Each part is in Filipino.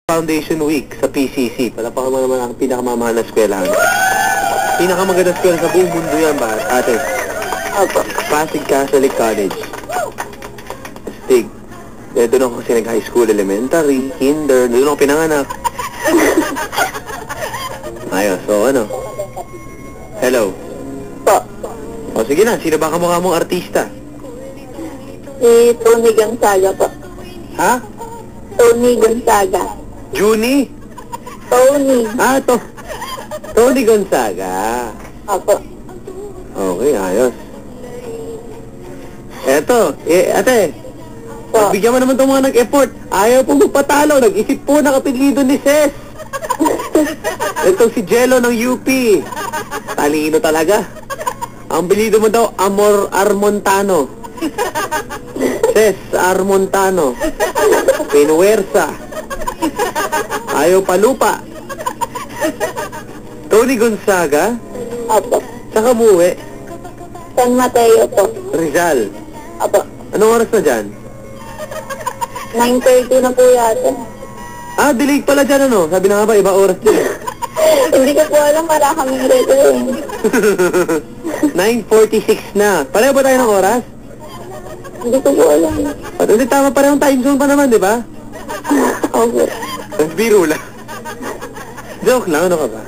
Foundation Week sa PCC. Palapakan mo naman ang pinakamamahal na eskwelahan. Pinakamagandang eskwela sa buong mundo yan ba, ate? Opo. Pasig Catholic College. Astig. Doon ako kasi nag-high school, elementary, kinder, doon ako pinanganak. Ayos, so ano? Hello? Po. O sige na, sino ba kamukha mong artista? Si Tony Gonzaga po. Ha? Tony Gonzaga. Junie? Tony. Ah, Tony Gonzaga. Opo. Okay, ayos. Eto, ate, Po. bigyan mo naman itong mga nag-effort. Ayaw po magpatalo, nag-isip po ng apelido ni Ses. Ito si Jello ng UP. Talino talaga. Ang apelido mo daw, Armontano. Ses Armontano. Pinuwersa. Ayaw palupa. Tony Gonzaga? Opo. Saan ka umuwi? San Mateo po. Rizal. Opo. Anong oras na dyan? 9:30 na po yata. Ah, delayed pala dyan ano? Sabi na nga ba, iba oras dyan. Hindi ko po alam, wala kaming reto eh. 9:46 na. Pareho ba tayo ng oras? Hindi ko po alam. At hindi, tama parehong time zone pa naman, di ba? Opo. Biro lang. Joke lang, ano ka ba?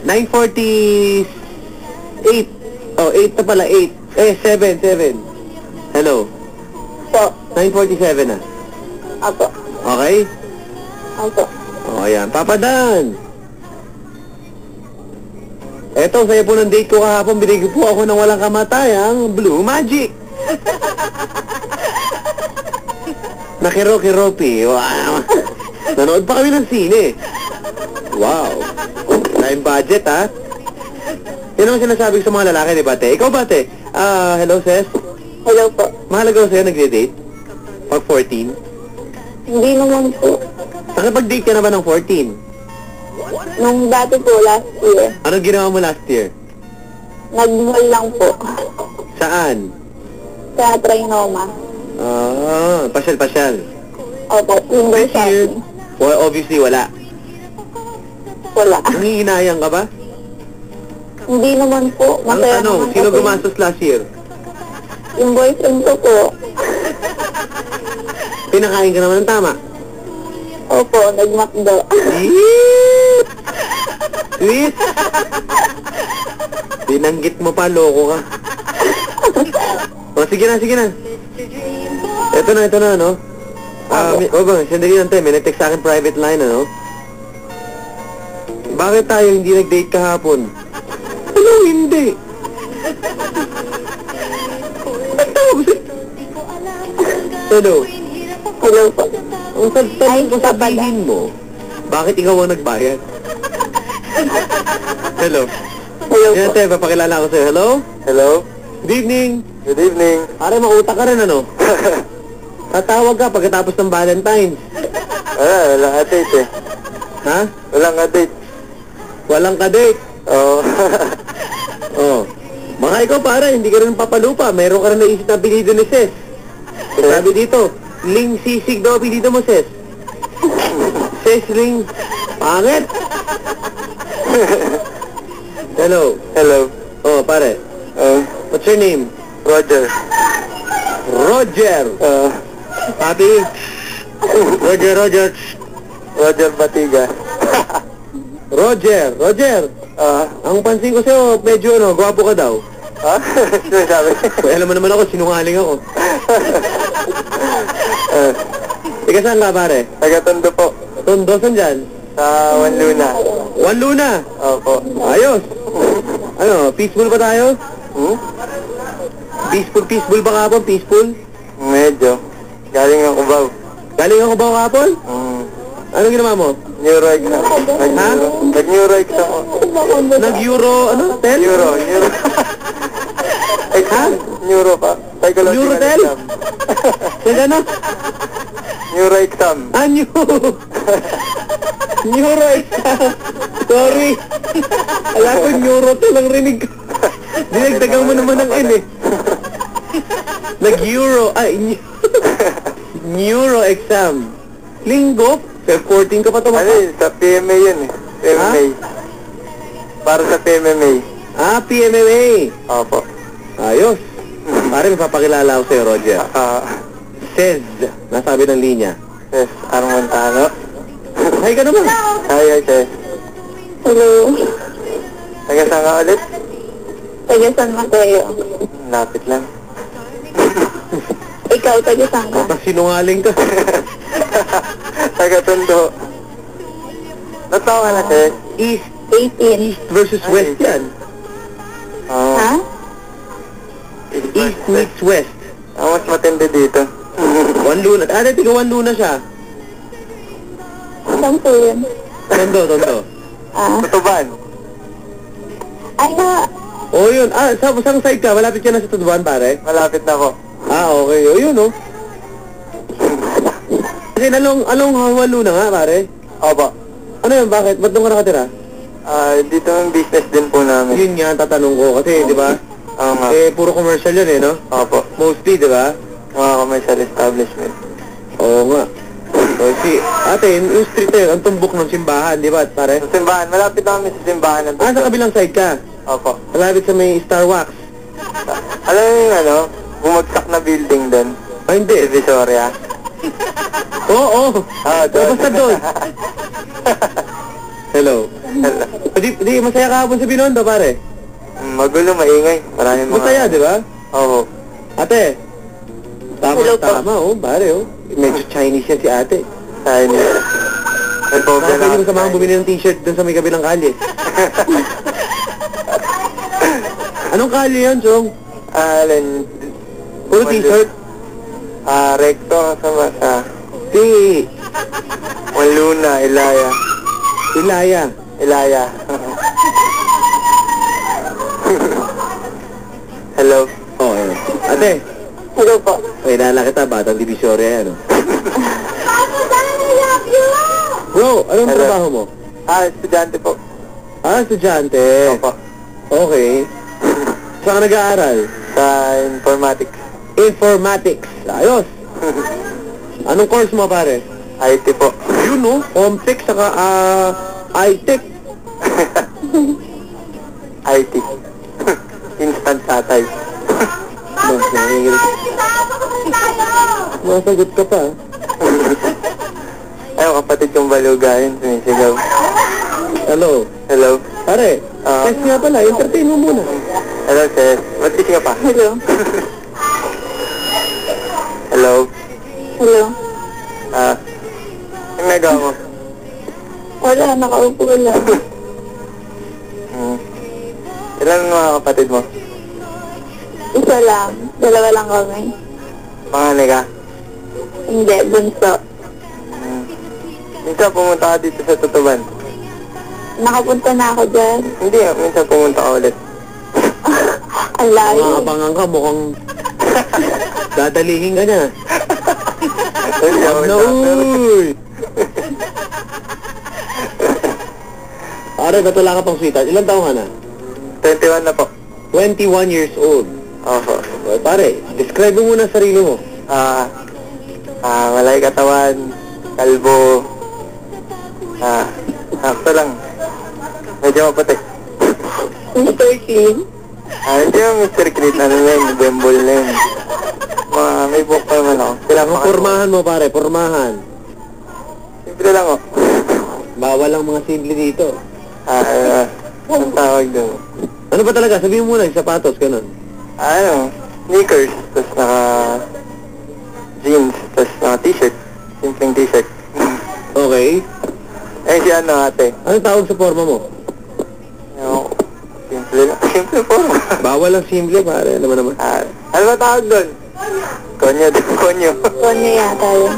9:48. Oh, 8 na pala, 8. 7. Hello. Po. 9:47 na. Opo. Okay? Opo. O, ayan. Papa Dan. Eto, sa'yo po ng date ko kahapon, binigyan po ako ng walang kamatayang Blue Magic. Nakiroki-ropi. Wow. Nanood pa kami ng sine. Wow. Time budget, ha? Yan ang sinasabi ko sa mga lalaki, di ba, te? Ikaw ba, te? Hello, Ses? Hello po. Mahalaga ko sa'yo, nagde-date? Pag 14? Hindi naman po. Nakipag-date ka na ba ng 14? Nung dati po, last year, Anong ginawa mo last year? nag-mall lang po. Saan? Sa Trinoma. Pasyal-pasyal. Opo. Timber This year, shopping. well, obviously, wala. Wala. Nangihinayang ka ba? Hindi naman po. Ang Masaya tanong, naman sino kasi gumastos last year? yung boyfriend ko po. Pinakain ka naman ng tama. Opo, nag-McDo. Sweet! Binanggit mo pa, loko ka. O, sige na. Ito na, ano? Sandali lang tayo, may nag-text sa akin private line, ano? Bakit tayo hindi nag-date kahapon? Ano, hindi? Ba't tawag sa'yo? Hello? Hello po. Ang Ay, ko sabihin mo, bakit ikaw ang nagbayad? Hello? Hello Yan, po. te, papakilala ko sa'yo. Hello? Hello? Good evening. Good evening. Pare, mautak ka rin, ano? Tatawag ka pagkatapos ng Valentine's. Walang ka-date eh. Ha? Walang ka-date. Walang ka-date. Oo. Oh. Mga ikaw, pare, hindi ka rin papalupa. Mayroon ka rin naisip na apelido ni Ses. Sabi dito, Ling Sisig daw apelido mo, Ses. Ses Ling. Pangit. Hello. Hello. Oh, pare. What's your name? Roger. Roger. Papi. Roger. Roger Batiga. Roger. Ang pansin ko sa'yo, medyo gwapo ka daw. Ha? Sinasabi? Well, alam mo naman ako, sinungaling ako. Ika saan ka, pare? Taga-Tondo po. Tondo, saan dyan? Sa Wanluna. Juan Luna. Opo. Ayos. Ano, peaceful ba tayo? Hmm? Peaceful ba kahapon? Peaceful? Medyo. Galing ako ba? Galing ako ba kahapon? Anong ginawa mo? Neuro exam. Ha? Nag-neuro exam ako. Nag-Euro, tel? Neuro. Ha? Neuro pa. Psychological Neurotel? exam. Saan ano? Neuro exam. Neuro exam. Sorry. Alam ko, Neurotel ang rinig ko. Dinagdagan mo naman ng N eh. Nag-Euro, Neuro exam. Linggo? Feb 14 ka pa Ano tumakas. yun? Sa PMA yun eh. PMA. Para sa PMMA. Ah, PMMA. Opo. Ayos. Pare, may papakilala ako sa'yo, Roger. Says, nasabi ng linya. Yes, Arong Montano. Hi ka naman. Hi, Ches. Hello. Taga saan ka ulit? Taga San Mateo. Lapit lang. Ikaw, taga saan ka? Baka sinungaling ka. Taga Tondo. Natawa ka na, Ches? East 18. versus West yan. Oo. Ha? East meets West. Ang mas matindi dito. One Luna. Tiga One Luna siya. Saan po yun? Tondo. Ah. Tutuban. Ay na. Oh, yun. Saan side ka? Malapit ka na sa Tutuban, pare? Malapit na ako. Okay. Oh, yun, oh. Kasi along One Luna nga, pare. Opo. Ano yun? Bakit? Ba't doon ka nakatira? Dito ang business din po namin. Yun nga, ang tatanong ko. Kasi, di ba? Oo nga. Puro commercial yun, no? Opo. Mostly, di ba? Mga commercial establishment. Oo nga. So, ate, yung street na yun, ang tumbok ng simbahan, di ba, pare? Sa simbahan. Malapit na kami sa simbahan ng Sa kabilang side ka. Opo. Malapit sa may Star Wax. Alam mo yung bumagsak na building doon? Hindi. Divisoria. Oo. doon. Basta doon. Hello. Di, masaya kahapon sa Binondo, pare. Magulo, maingay. Maraming mga... Masaya, di ba? Oo. Ate. Hello po. Tama, pare, Medyo Chinese yan si ate. Chinese. May phobia Baka na pwede ako mo sa samahan bumili ng t-shirt dun sa may kabilang kalye. Anong kalye yun, Chong? Puro t-shirt? Recto sa masa. Si Luna, Ilaya. Ilaya. Hello. Oh, ayun. Ate. Hello po. Kilala kita, batang Divisoria yan, Bro, anong Hello. trabaho mo? Estudyante po. Estudyante. Opo. Okay. Saan ka nag-aaral? Sa informatics. Informatics. Ayos. Anong course mo, pare? IT po. Yun, no? Comtech, saka, I-Tech. IT. Instant tatay. Masagot ka pa. Ayun, kapatid kong balugayin, sumisigaw. Hello. Hello. Pare, test nga pala. Entertain mo muna. Hello, sis. Ba't kasi ka pa? Hello. Hello. Hello. Ang nagawa mo? Wala, nakaupo lang. Ilan ang mga kapatid mo? Isa lang. Dalawa lang kami. Panganay ka? Hindi, bunso. Minsan pumunta ka dito sa Tutuban. Nakapunta na ako dyan. Hindi, minsan pumunta ka ulit. Ang layo. Mga abangan ka, mukhang dadalihin ka niya. No, uy! Pare, ba't wala ka pang sweetheart? Ilan taong ka na? 21 na po. 21 years old. Opo. Well, pare, describe mo muna sarili mo. Malay katawan, kalbo, sakto lang. Medyo maputi. Mr. Clean. Hindi yung Mr. Clean, ano na yun, Bembol na yun. May book pa naman ako. Ang pormahan mo, pare, pormahan. Simple lang ako. Bawal ang mga simple dito. Ang tawag doon. Ano ba talaga? Sabihin mo muna, yung sapatos, ganun. Sneakers, tapos naka jeans, tapos naka t-shirt. Simpleng t-shirt. Okay. Si ate. Anong tawag sa forma mo? Simple lang. Simple po. Bawal ang simple, pare. Ano ba naman? Ano ba tawag doon? Konyo. Konyo yata yun.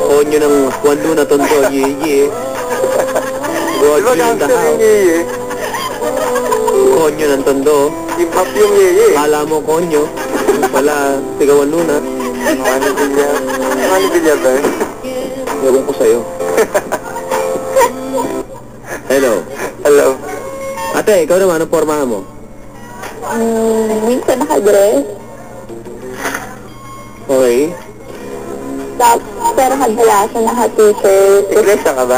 Konyo ng Juan Luna, Tondo, ye. God, Diba yun gangster dahaw. yung yeye? Konyo ng Tondo. Hip-hop yung yeye. Kala mo konyo. Wala, sigawan Luna. Ano bilya ba? Ewan ko sa'yo. Hello. Hello. Ate, ikaw naman, anong pormahan mo? Minsan nakadress. Okay. Sa pero kadalasan naka-t-shirt. Iglesia ka ba?